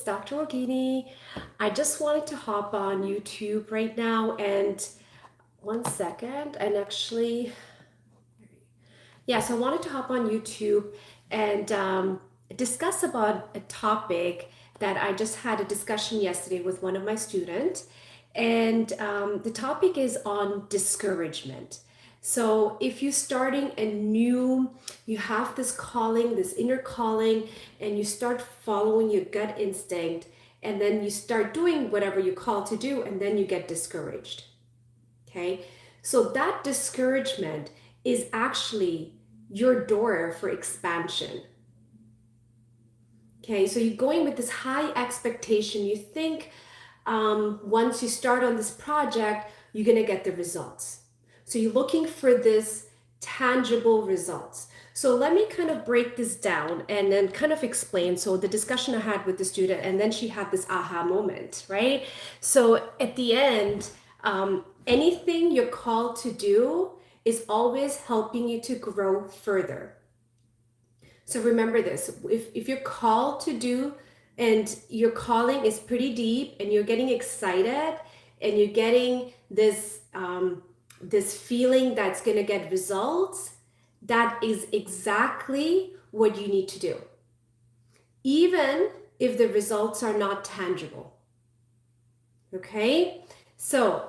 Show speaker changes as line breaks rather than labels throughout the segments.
Dr. Ogini. I just wanted to hop on YouTube right now and one second, and actually, yes, I wanted to hop on YouTube and discuss about a topic that I just had a discussion yesterday with one of my students. And the topic is on discouragement. So if you're starting a new, you have this calling, this inner calling, and you start following your gut instinct, and then you start doing whatever you're called to do, and then you get discouraged. Okay. So that discouragement is actually your door for expansion. Okay. So you're going with this high expectation. You think once you start on this project, you're going to get the results. So you're looking for this tangible results. So let me kind of break this down and then kind of explain. So the discussion I had with the student, and then she had this aha moment, right? So at the end, anything you're called to do is always helping you to grow further. So remember this, if you're called to do and your calling is pretty deep and you're getting excited and you're getting this feeling that's going to get results, that is exactly what you need to do, even if the results are not tangible. Okay, so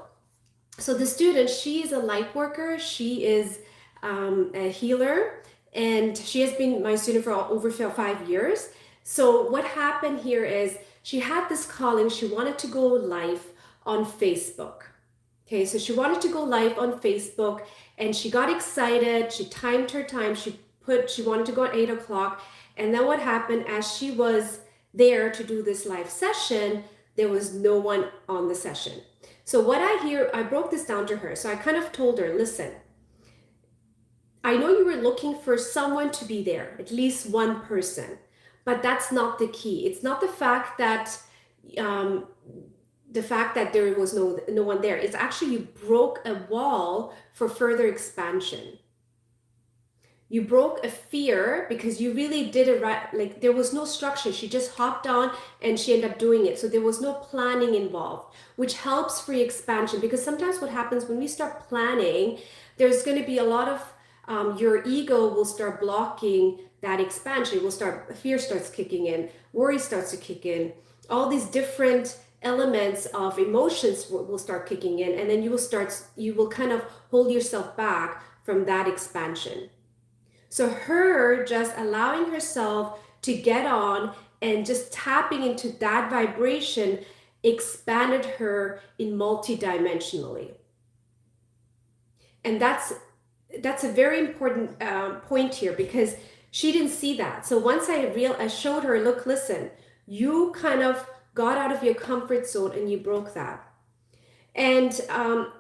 the student, she is a light worker, she is a healer, and she has been my student for over 5 years. So what happened here is she had this calling, she wanted to go live on Facebook. Okay, so she wanted to go live on Facebook and she got excited, she timed her time, she wanted to go at 8 o'clock. And then what happened, as she was there to do this live session, there was no one on the session. So what I broke this down to her. So I kind of told her, listen, I know you were looking for someone to be there, at least one person, but that's not the key. It's not the fact that there was no one there. It's actually you broke a wall for further expansion. You broke a fear because you really did it right. Like there was no structure. She just hopped on and she ended up doing it. So there was no planning involved, which helps free expansion, because sometimes what happens when we start planning, there's going to be a lot of your ego will start blocking that expansion. Fear starts kicking in, worry starts to kick in, all these different elements of emotions will start kicking in, and then you will kind of hold yourself back from that expansion. So her just allowing herself to get on and just tapping into that vibration expanded her in multidimensionally. And that's a very important point here, because she didn't see that. So once I showed her, look, listen, you kind of got out of your comfort zone and you broke that. And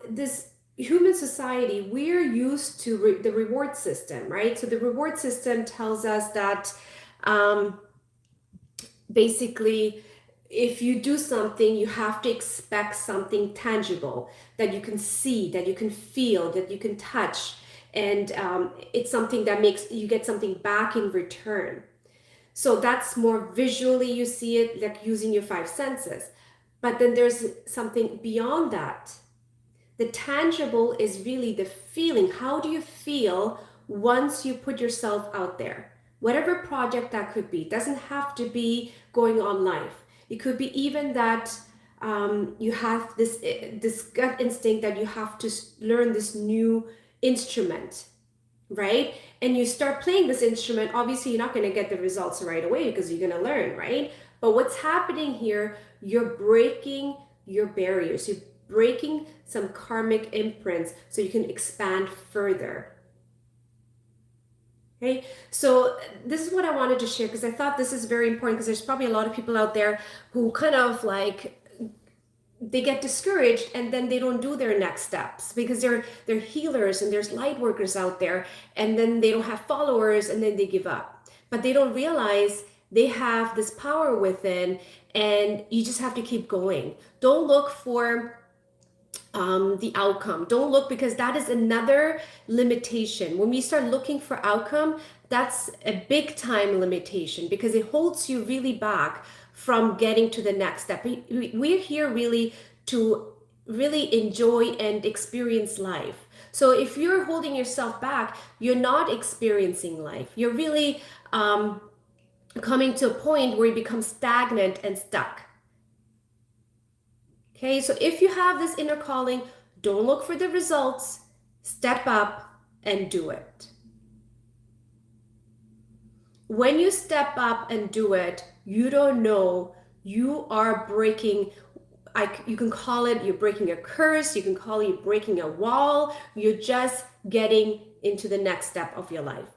this human society, we're used to the reward system, right? So the reward system tells us that basically, if you do something, you have to expect something tangible that you can see, that you can feel, that you can touch. And it's something that makes you get something back in return. So that's more visually, you see it like using your 5 senses. But then there's something beyond that. The tangible is really the feeling. How do you feel once you put yourself out there? Whatever project that could be. It doesn't have to be going on live. It could be even that you have this gut instinct that you have to learn this new instrument, right? And you start playing this instrument. Obviously, you're not going to get the results right away because you're going to learn, right? But what's happening here, you're breaking your barriers. You're breaking some karmic imprints so you can expand further. Okay, so this is what I wanted to share, because I thought this is very important, because there's probably a lot of people out there who kind of like, they get discouraged and then they don't do their next steps because they're healers and there's light workers out there, and then they don't have followers and then they give up. But they don't realize they have this power within, and you just have to keep going. Don't look for the outcome. Don't look, because that is another limitation. When we start looking for outcome, that's a big time limitation, because it holds you really back from getting to the next step. We're here really to really enjoy and experience life. So if you're holding yourself back, you're not experiencing life. You're really coming to a point where you become stagnant and stuck. Okay, so if you have this inner calling, don't look for the results, step up and do it. When you step up and do it, you don't know, you are breaking, you can call it you're breaking a curse, you can call it you're breaking a wall, you're just getting into the next step of your life.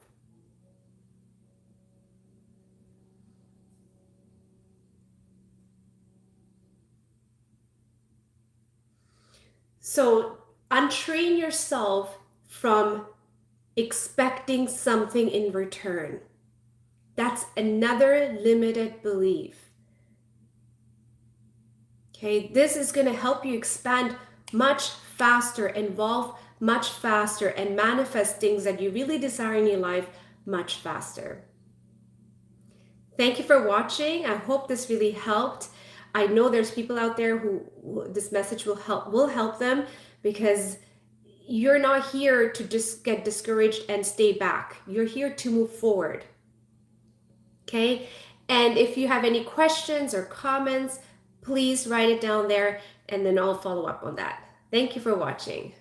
So untrain yourself from expecting something in return. That's another limited belief. Okay, this is going to help you expand much faster, evolve much faster, and manifest things that you really desire in your life much faster. Thank you for watching. I hope this really helped. I know there's people out there who this message will help them, because you're not here to just get discouraged and stay back. You're here to move forward. Okay? And if you have any questions or comments, please write it down there and then I'll follow up on that. Thank you for watching.